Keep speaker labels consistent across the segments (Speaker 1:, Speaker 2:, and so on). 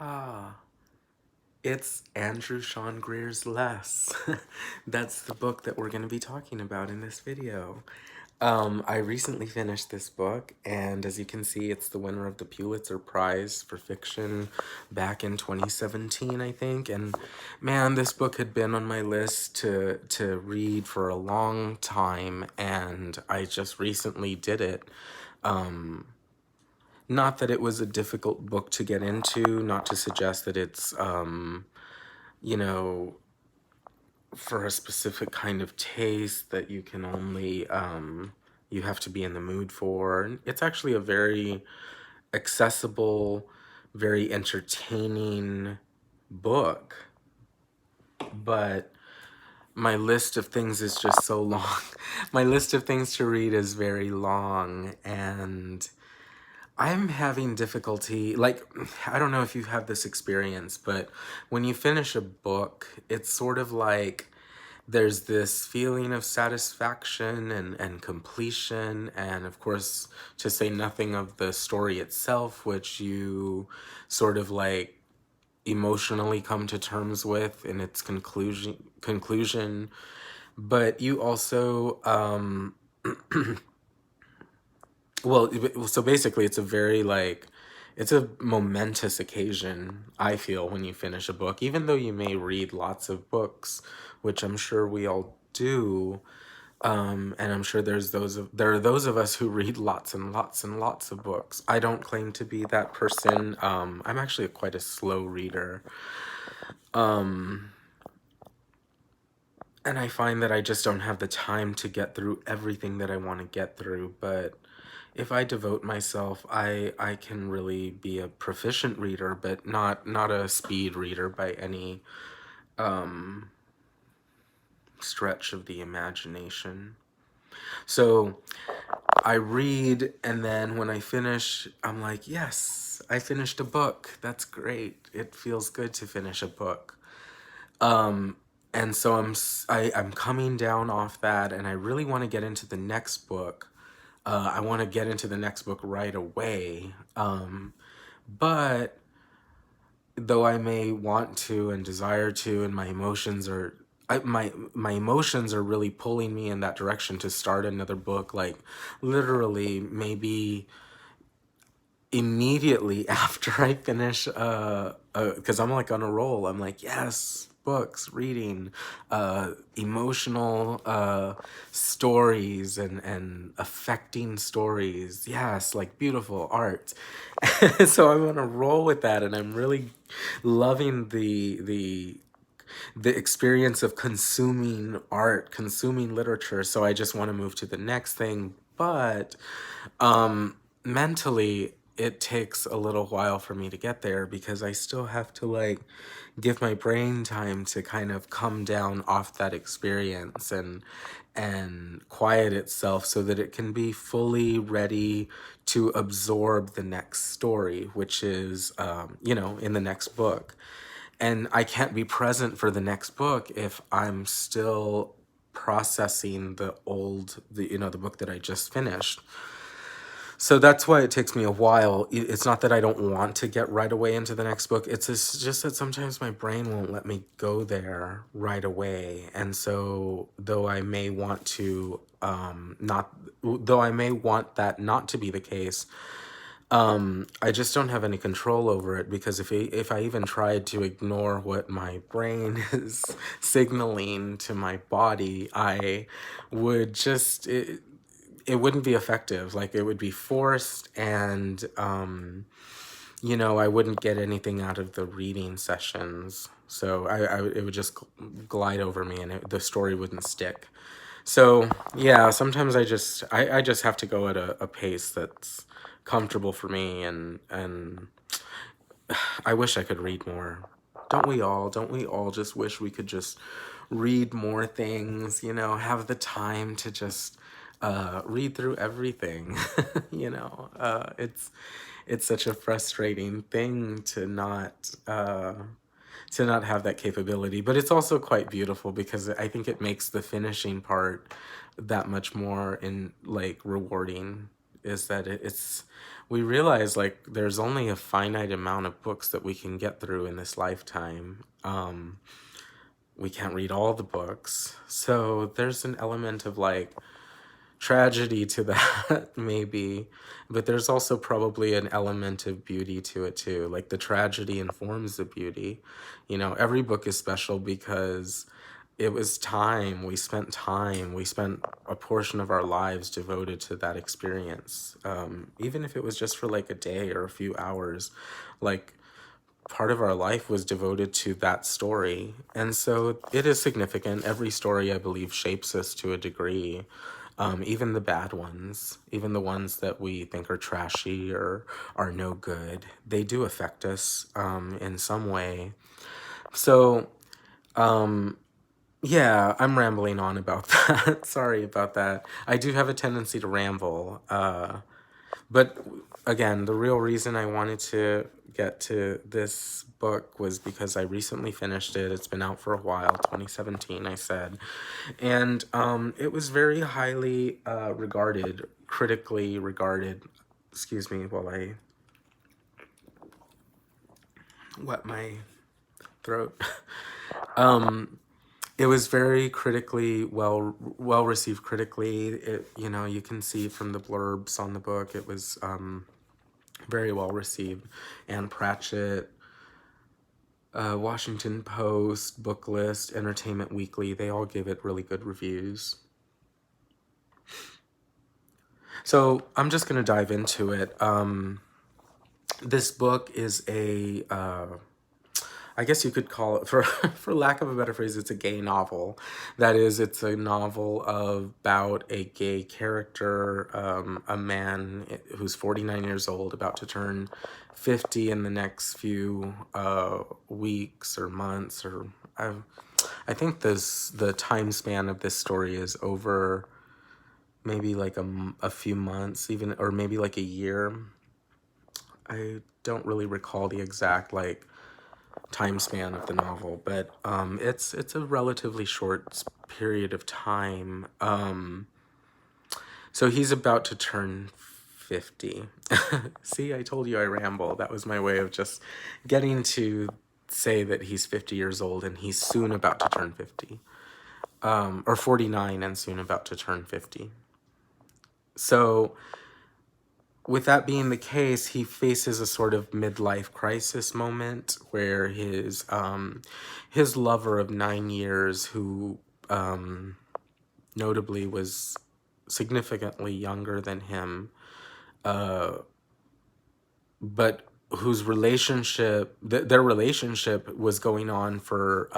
Speaker 1: Ah, it's Andrew Sean Greer's Less. That's the book that we're going to be talking about in this video. I recently finished this book, and as you can see, it's the winner of the Pulitzer Prize for fiction back in 2017, I think. And man, this book had been on my list to read for a long time, and I just recently did it. Not that it was a difficult book to get into, not to suggest that it's, you know, for a specific kind of taste that you can only, you have to be in the mood for. It's actually a very accessible, very entertaining book, but my list of things is just so long. My list of things to read is very long, and I'm having difficulty, like, I don't know if you've had this experience, but when you finish a book, it's sort of like there's this feeling of satisfaction and completion, and of course, to say nothing of the story itself, which you sort of like emotionally come to terms with in its conclusion. But you also well, so basically, it's a very like, it's a momentous occasion, I feel, when you finish a book. Even though you may read lots of books, which I'm sure we all do, and I'm sure there are those of us who read lots and lots and lots of books. I don't claim to be that person. I'm actually quite a slow reader. And I find that I just don't have the time to get through everything that I want to get through. But if I devote myself, I can really be a proficient reader, but not a speed reader by any stretch of the imagination. So I read, and then when I finish, I'm like, yes, I finished a book. That's great. It feels good to finish a book. And so I'm coming down off that, and I really want to get into the next book. I want to get into the next book right away. But though I may want to and desire to, and my emotions are, my emotions are really pulling me in that direction to start another book, like literally maybe immediately after I finish, because I'm like on a roll. I'm like, yes, books, reading, emotional stories and affecting stories. Yes, like beautiful art. So I'm on a roll with that, and I'm really loving the experience of consuming art, consuming literature. So I just want to move to the next thing, but mentally it takes a little while for me to get there because I still have to like give my brain time to kind of come down off that experience and quiet itself so that it can be fully ready to absorb the next story, which is in the next book. And I can't be present for the next book if I'm still processing the book that I just finished. So that's why it takes me a while. It's not that I don't want to get right away into the next book. It's just that sometimes my brain won't let me go there right away. And so though I may want to not though I may want that not to be the case, I just don't have any control over it because if I even tried to ignore what my brain is signaling to my body, I would just it wouldn't be effective. Like it would be forced, and I wouldn't get anything out of the reading sessions. So it would just glide over me, and the story wouldn't stick. So yeah, sometimes I just have to go at a pace that's comfortable for me, and I wish I could read more. Don't we all? Don't we all just wish we could just read more things, have the time to just read through everything. It's such a frustrating thing to not have that capability, but it's also quite beautiful because I think it makes the finishing part that much more in like rewarding, is that it's we realize like there's only a finite amount of books that we can get through in this lifetime. We can't read all the books. So there's an element of like tragedy to that, maybe. But there's also probably an element of beauty to it too. Like the tragedy informs the beauty. You know, every book is special because it was time. We spent a portion of our lives devoted to that experience. Even if it was just for like a day or a few hours, like part of our life was devoted to that story. And so it is significant. Every story, I believe, shapes us to a degree. Even the bad ones, even the ones that we think are trashy or are no good, they do affect us in some way. So, yeah, I'm rambling on about that. Sorry about that. I do have a tendency to ramble. But again, the real reason I wanted to get to this book was because I recently finished it. It's been out for a while, 2017, I said. And it was very highly regarded, critically regarded. Excuse me while I wet my throat. It was very critically well received critically. It, you know, you can see from the blurbs on the book, it was very well received. Anne Pratchett, Washington Post, Book List, Entertainment Weekly, they all give it really good reviews. So I'm just going to dive into it. This book is a, I guess you could call it, for for lack of a better phrase, it's a gay novel. That is, it's a novel about a gay character, a man who's 49 years old, about to turn 50 in the next few weeks or months, or I think the time span of this story is over maybe like a few months, even, or maybe like a year. I don't really recall the exact like time span of the novel, but it's a relatively short period of time. So he's about to turn 50. See, I told you I ramble. That was my way of just getting to say that he's 50 years old and he's soon about to turn 50. Or 49 and soon about to turn 50. So with that being the case, he faces a sort of midlife crisis moment where his lover of 9 years, who notably was significantly younger than him, but whose relationship, their relationship was going on for,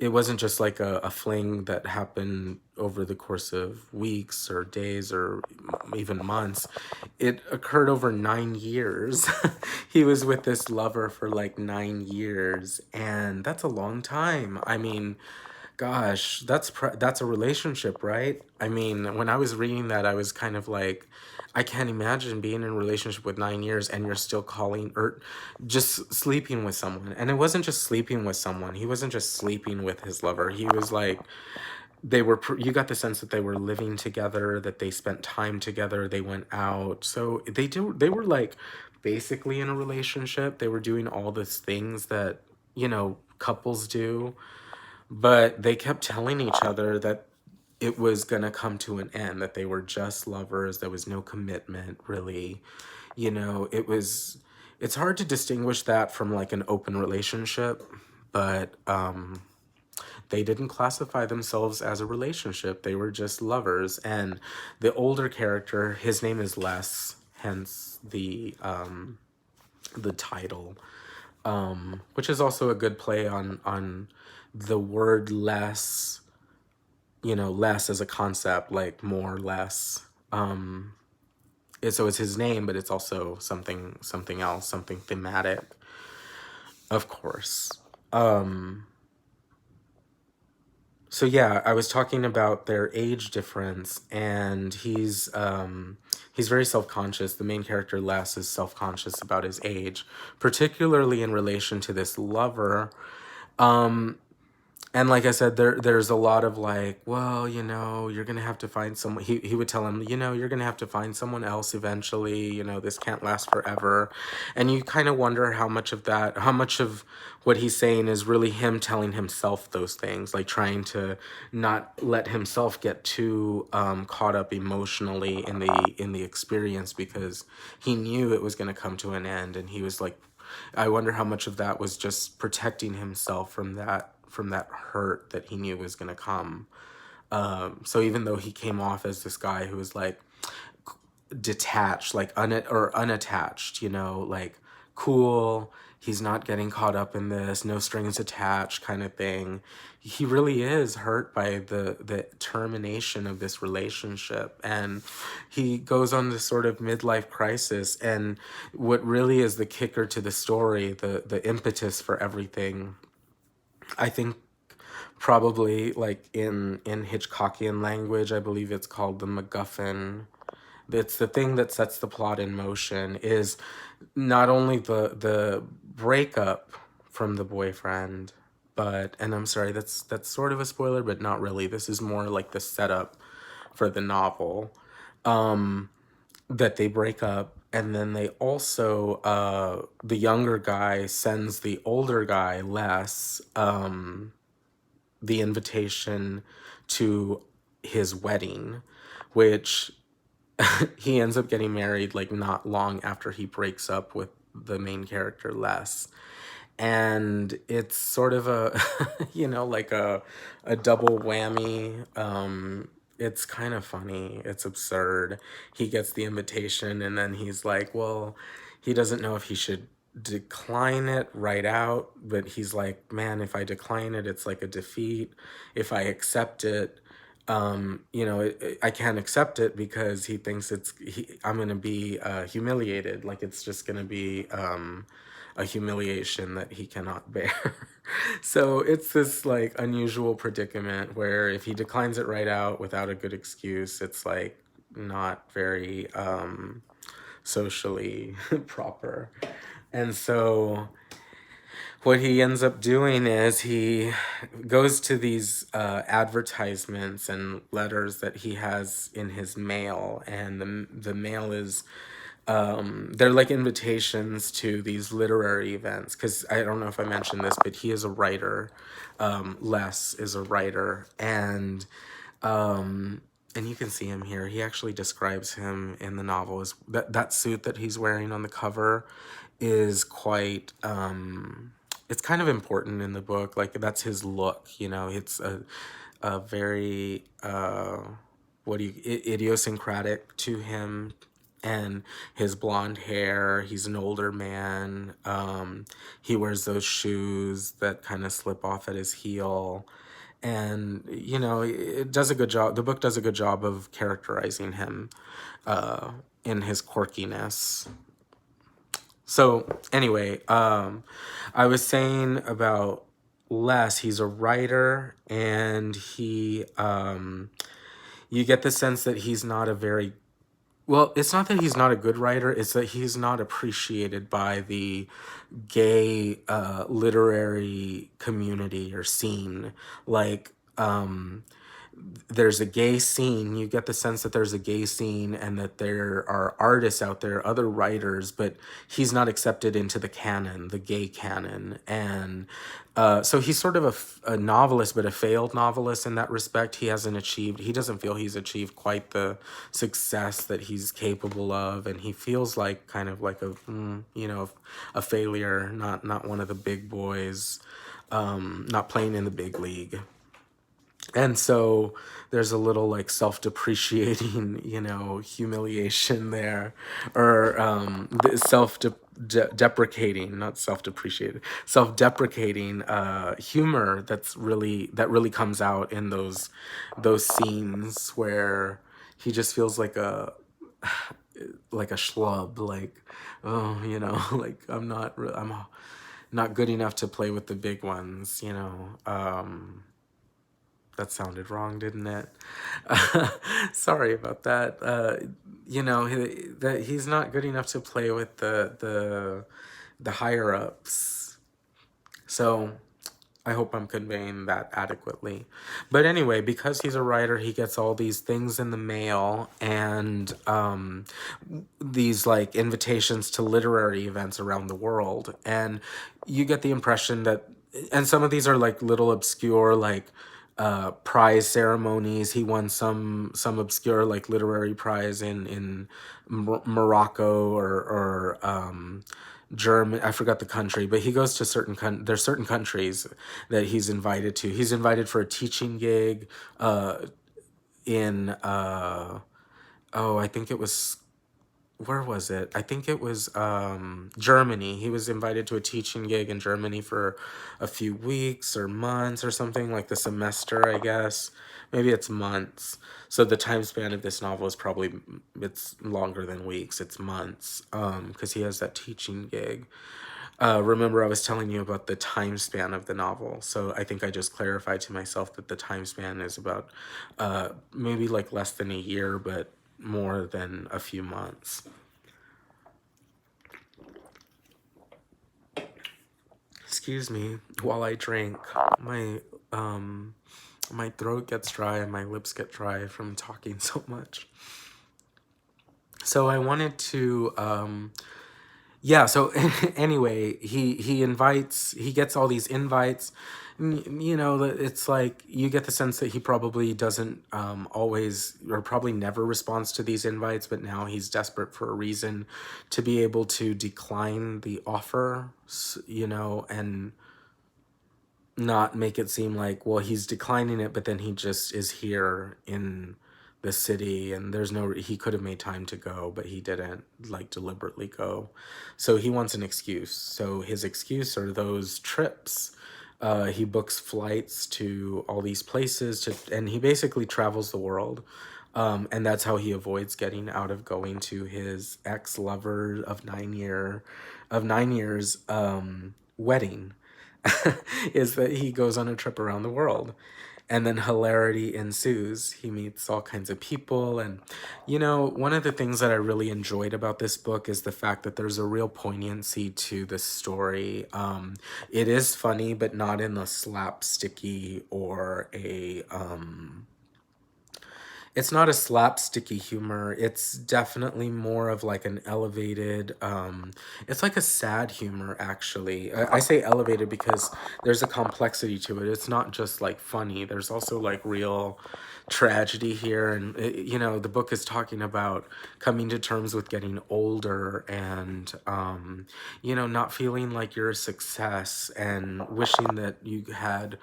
Speaker 1: it wasn't just like a fling that happened over the course of weeks or days or even months. It occurred over 9 years. He was with this lover for like 9 years, and that's a long time. I mean, gosh, that's a relationship, right? I mean, when I was reading that, I was kind of like, I can't imagine being in a relationship with 9 years and you're still calling or just sleeping with someone. And it wasn't just sleeping with someone. He wasn't just sleeping with his lover. He was like, you got the sense that they were living together, that they spent time together, they went out. So they were like basically in a relationship. They were doing all these things that, you know, couples do. But they kept telling each other that it was going to come to an end, that they were just lovers. There was no commitment, really. You know, it's hard to distinguish that from like an open relationship, but they didn't classify themselves as a relationship. They were just lovers. And the older character, his name is Les, hence the title, which is also a good play on the word less, you know, less as a concept, like more, less. So it's his name, but it's also something else, something thematic, of course. So yeah, I was talking about their age difference, and he's very self-conscious. The main character, Les, is self-conscious about his age, particularly in relation to this lover. And like I said, there's a lot of like, well, you're gonna have to find someone. He would tell him, you're gonna have to find someone else eventually. This can't last forever, and you kind of wonder how much of what he's saying is really him telling himself those things, like trying to not let himself get too caught up emotionally in the experience, because he knew it was gonna come to an end, and he was like, I wonder how much of that was just protecting himself from that hurt that he knew was going to come. So even though he came off as this guy who was like detached, like or unattached, like cool, he's not getting caught up in this, no strings attached kind of thing. He really is hurt by the termination of this relationship, and he goes on this sort of midlife crisis. And what really is the kicker to the story, the impetus for everything, I think, probably like in Hitchcockian language, I believe it's called the MacGuffin. It's the thing that sets the plot in motion, is not only the breakup from the boyfriend, but, and I'm sorry, that's sort of a spoiler, but not really. This is more like the setup for the novel, that they break up. And then they also, the younger guy sends the older guy, Les, the invitation to his wedding, which he ends up getting married like not long after he breaks up with the main character, Les. And it's sort of a like a double whammy. It's kind of funny, it's absurd. He gets the invitation, and then he's like, well, he doesn't know if he should decline it right out, but he's like, man, if I decline it, it's like a defeat. If I accept it, I can't accept it, because he thinks I'm gonna be humiliated. Like, it's just gonna be a humiliation that he cannot bear. So it's this like unusual predicament where if he declines it right out without a good excuse, it's like not very socially proper. And so what he ends up doing is he goes to these advertisements and letters that he has in his mail, and the mail is, they're like invitations to these literary events, because I don't know if I mentioned this, but he is a writer. Les is a writer, and you can see him here. He actually describes him in the novel as that suit that he's wearing on the cover is quite, it's kind of important in the book. Like, that's his look, it's a very idiosyncratic to him. And his blonde hair, he's an older man. He wears those shoes that kind of slip off at his heel. And it does a good job, the book does a good job of characterizing him in his quirkiness. So anyway, I was saying about Les, he's a writer, and you get the sense that he's not a very, well, it's not that he's not a good writer, it's that he's not appreciated by the gay literary community or scene. Like, there's a gay scene. You get the sense that there's a gay scene, and that there are artists out there, other writers, but he's not accepted into the canon, the gay canon. And so he's sort of a novelist, but a failed novelist in that respect. He doesn't feel he's achieved quite the success that he's capable of. And he feels like kind of like a failure, not one of the big boys, not playing in the big league. And so there's a little like self-depreciating, humiliation there, or deprecating, not self-depreciated, self-deprecating humor that really comes out in those scenes where he just feels like a schlub, like, oh, like I'm not good enough to play with the big ones. That sounded wrong, didn't it? Sorry about that. That he's not good enough to play with the higher ups. So I hope I'm conveying that adequately. But anyway, because he's a writer, he gets all these things in the mail and these like invitations to literary events around the world. And you get the impression that, and some of these are like little obscure, like prize ceremonies. He won some obscure like literary prize in Morocco or German. I forgot the country, but he goes to there's certain countries that he's invited to. He's invited for a teaching gig in oh, I think it was, where was it? I think it was Germany. He was invited to a teaching gig in Germany for a few weeks or months or something, like the semester, I guess. Maybe it's months. So the time span of this novel is probably, it's longer than weeks. It's months, because he has that teaching gig. Remember, I was telling you about the time span of the novel. So I think I just clarified to myself that the time span is about maybe like less than a year, but more than a few months. Excuse me while I drink. My um my throat gets dry and my lips get dry from talking so much. So I wanted to yeah, so anyway, he gets all these invites. You know, it's like you get the sense that he probably doesn't always, or probably never responds to these invites, but now he's desperate for a reason to be able to decline the offer, you know, and not make it seem like, well, he's declining it, but then he just is here in the city and there's no, he could have made time to go, but he didn't like deliberately go. So he wants an excuse. So his excuse are those trips. He books flights to all these places and he basically travels the world. And that's how he avoids getting out of going to his ex-lover of 9 years wedding. Is that he goes on a trip around the world, and then hilarity ensues. He meets all kinds of people, and you know, one of the things that I really enjoyed about this book is the fact that there's a real poignancy to the story. It is funny, but not in a slapsticky or a it's not a slapsticky humor. It's definitely more of like an elevated, it's like a sad humor, actually. I say elevated because there's a complexity to it. It's not just like funny. There's also like real tragedy here. And, you know, the book is talking about coming to terms with getting older and, you know, not feeling like you're a success and wishing that you had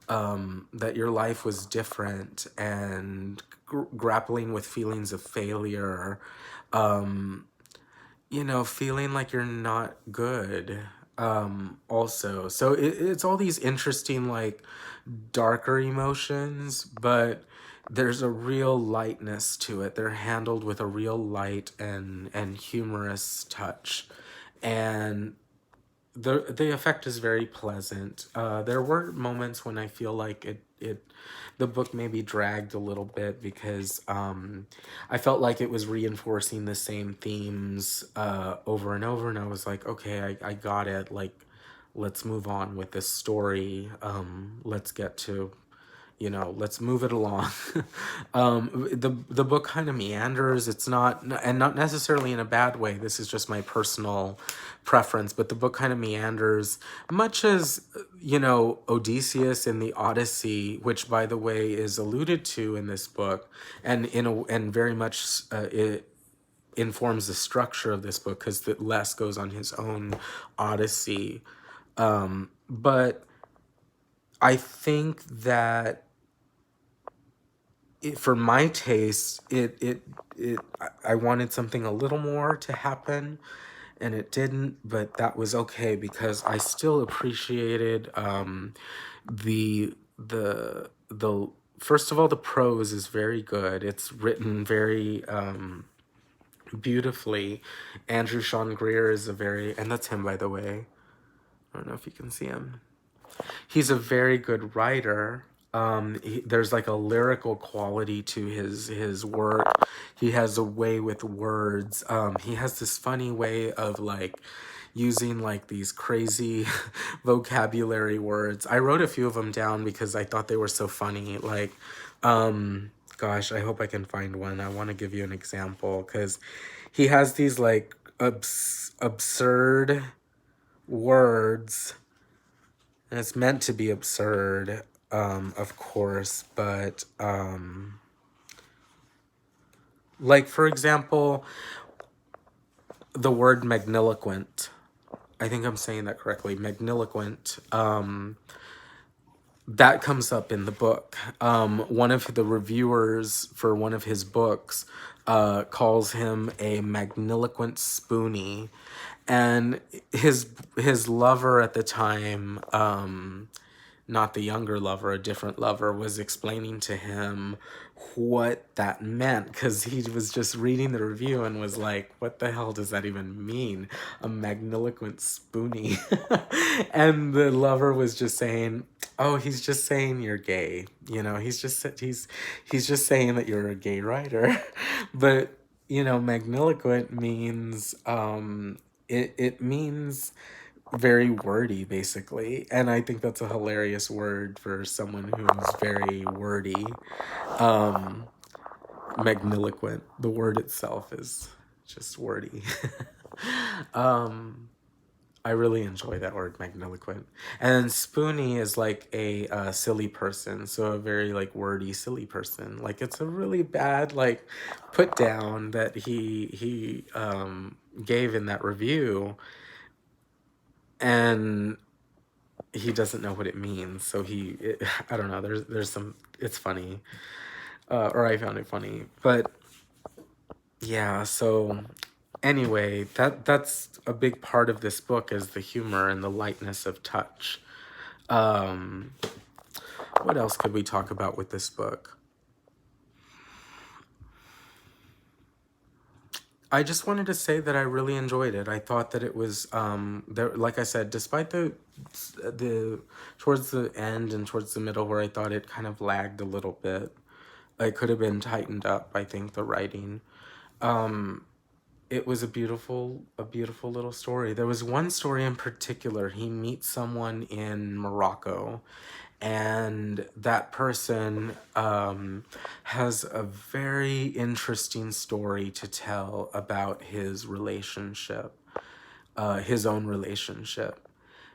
Speaker 1: that your life was different and grappling with feelings of failure, you know, feeling like you're not good. Also, so it's all these interesting, like, darker emotions, but there's a real lightness to it. They're handled with a real light and humorous touch. And the effect is very pleasant. There were moments when I feel like the book maybe dragged a little bit because I felt like it was reinforcing the same themes over and over, and I was like, okay, I got it. Like, let's move on with this story. Let's get to, you know, let's move it along. The book kind of meanders. It's not, and not necessarily in a bad way. This is just my personal preference, but the book kind of meanders, much as, you know, Odysseus in the Odyssey, which by the way is alluded to in this book, and very much it informs the structure of this book because Les goes on his own Odyssey. But I think that for my taste, I wanted something a little more to happen, and it didn't. But that was okay because I still appreciated the first of all, the prose is very good. It's written very beautifully. Andrew Sean Greer is a very, and that's him by the way. I don't know if you can see him. He's a very good writer. There's like a lyrical quality to his work. He has a way with words. He has this funny way of like, using like these crazy vocabulary words. I wrote a few of them down because I thought they were so funny. Like, gosh, I hope I can find one. I want to give you an example because he has these like absurd words, and it's meant to be absurd, of course, but like, for example, the word magniloquent. I think I'm saying that correctly. Magniloquent. That comes up in the book. One of the reviewers for one of his books calls him a magniloquent spoonie, and his lover at the time, not the younger lover, a different lover, was explaining to him what that meant because he was just reading the review and was like, what the hell does that even mean? A magniloquent spoonie. And the lover was just saying, oh, he's just saying you're gay. You know, he's just saying that you're a gay writer. But, you know, magniloquent means it means very wordy, basically. And I think that's a hilarious word for someone who's very wordy. Um, magniloquent. The word itself is just wordy. um, I really enjoy that word, magniloquent. And Spoonie is like a silly person, so a very like wordy, silly person. Like it's a really bad like put down that he gave in that review, and he doesn't know what it means. So I don't know. There's some. It's funny, or I found it funny. But yeah. So anyway, that's a big part of this book is the humor and the lightness of touch. Um, what else could we talk about with this book? I just wanted to say that I really enjoyed it. I thought that it was there, like I said, despite the towards the end and towards the middle where I thought it kind of lagged a little bit. It could have been tightened up, I think, the writing. It was a beautiful little story. There was one story in particular. He meets someone in Morocco, and that person has a very interesting story to tell about his relationship, his own relationship.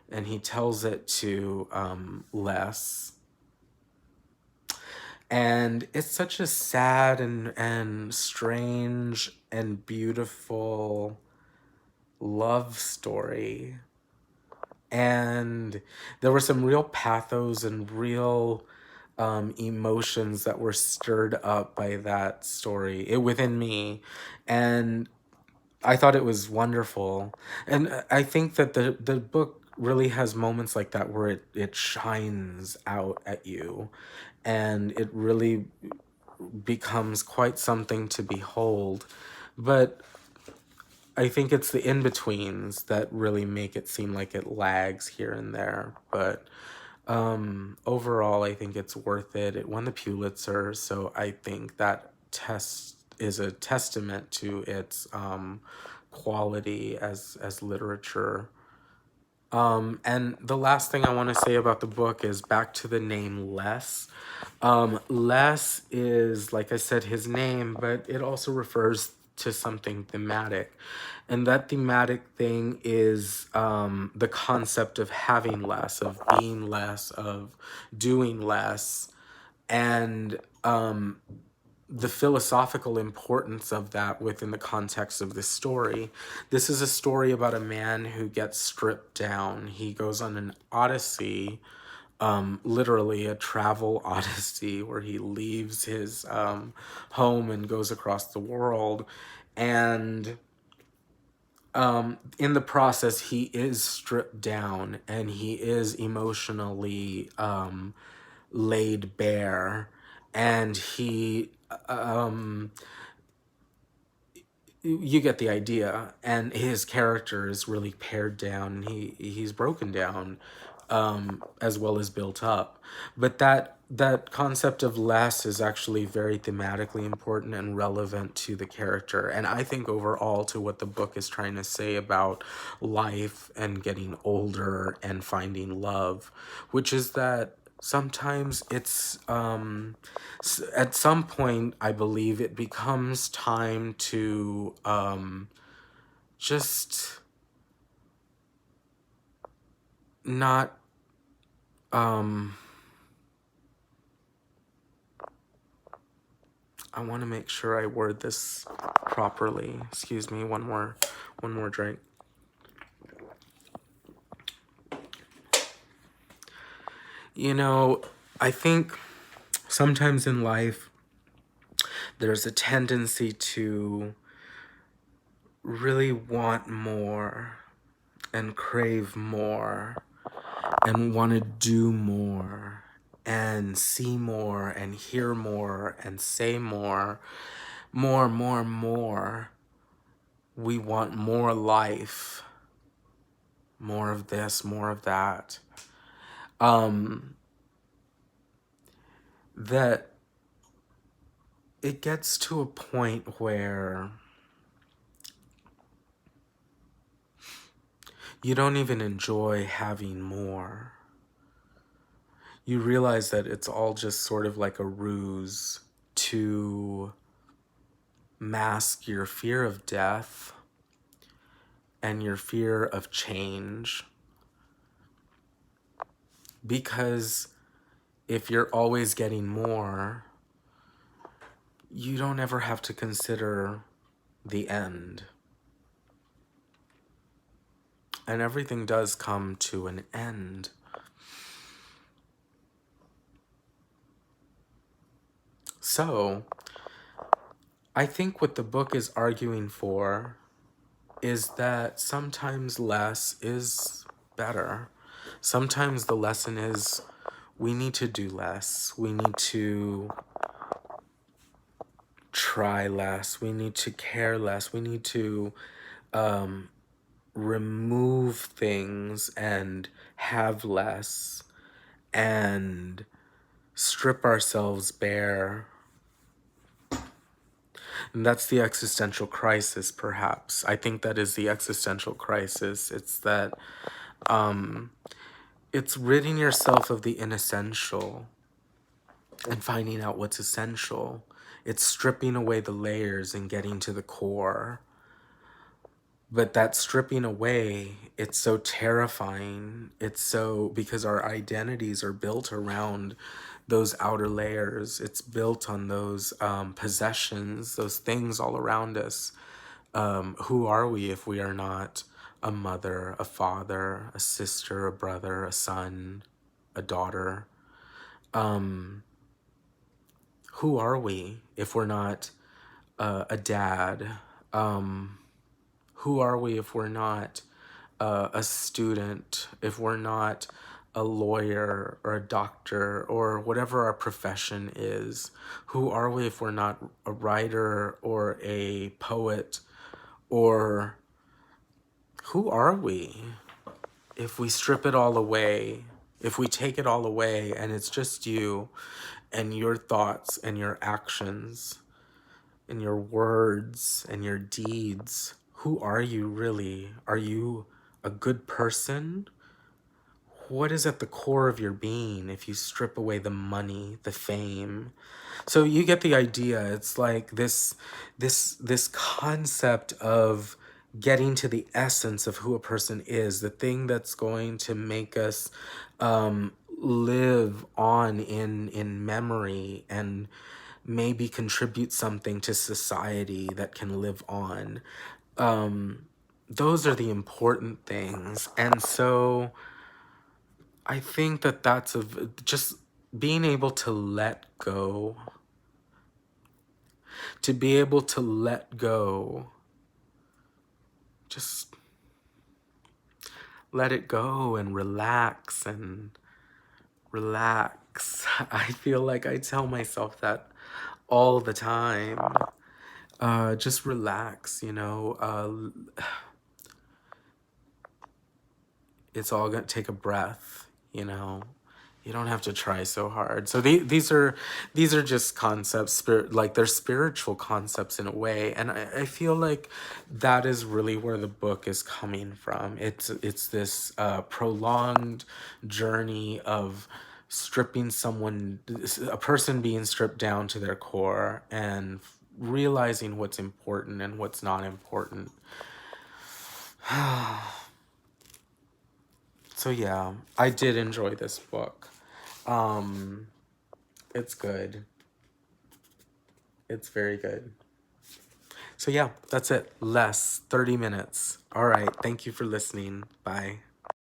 Speaker 1: And he tells it to Les. And it's such a sad and strange and beautiful love story. And there were some real pathos and real emotions that were stirred up by that story within me. And I thought it was wonderful. And I think that the book really has moments like that where it shines out at you, and it really becomes quite something to behold. But I think it's the in-betweens that really make it seem like it lags here and there. But overall, I think it's worth it. It won the Pulitzer, so I think that test is a testament to its quality as literature. And the last thing I want to say about the book is back to the name Les. Les is, like I said, his name, but it also refers to something thematic. And that thematic thing is the concept of having less, of being less, of doing less. And the philosophical importance of that within the context of this story. This is a story about a man who gets stripped down. He goes on an odyssey, literally a travel odyssey, where he leaves his home and goes across the world. And in the process, he is stripped down and he is emotionally laid bare. And you get the idea, and his character is really pared down, and he's broken down, as well as built up. But that concept of less is actually very thematically important and relevant to the character, and I think overall to what the book is trying to say about life and getting older and finding love, which is that sometimes it's at some point I believe it becomes time to just not I want to make sure I word this properly. Excuse me, one more drink. You know, I think sometimes in life there's a tendency to really want more and crave more and want to do more and see more and hear more and say more, more. We want more life, more of this, more of that. That it gets to a point where you don't even enjoy having more. You realize that it's all just sort of like a ruse to mask your fear of death and your fear of change. Because if you're always getting more, you don't ever have to consider the end. And everything does come to an end. So, I think what the book is arguing for is that sometimes less is better. Sometimes the lesson is we need to do less. We need to try less. We need to care less. We need to remove things and have less and strip ourselves bare. And that's the existential crisis, perhaps. I think that is the existential crisis. It's that it's ridding yourself of the inessential and finding out what's essential. It's stripping away the layers and getting to the core. But that stripping away, it's so terrifying. It's so, because our identities are built around those outer layers. It's built on those possessions, those things all around us. Who are we if we are not a mother, a father, a sister, a brother, a son, a daughter? Who are we if we're not a dad? Who are we if we're not a student, if we're not a lawyer or a doctor or whatever our profession is? Who are we if we're not a writer or a poet? Or who are we if we strip it all away, if we take it all away and it's just you and your thoughts and your actions and your words and your deeds? Who are you really? Are you a good person? What is at the core of your being if you strip away the money, the fame? So you get the idea. It's like this concept of getting to the essence of who a person is, the thing that's going to make us live on in memory and maybe contribute something to society that can live on. Those are the important things. And so I think that that's just being able to let go, to be able to let go, just let it go and relax and relax. I feel like I tell myself that all the time. Just relax, you know. It's all gonna take a breath. you know. You don't have to try so hard. So these are just concepts, like they're spiritual concepts in a way, and I feel like that is really where the book is coming from. It's this prolonged journey of stripping someone, a person being stripped down to their core, and realizing what's important and what's not important. So yeah, I did enjoy this book. Um, it's good. It's very good. So yeah, that's it. Less 30 minutes. All right. Thank you for listening. Bye.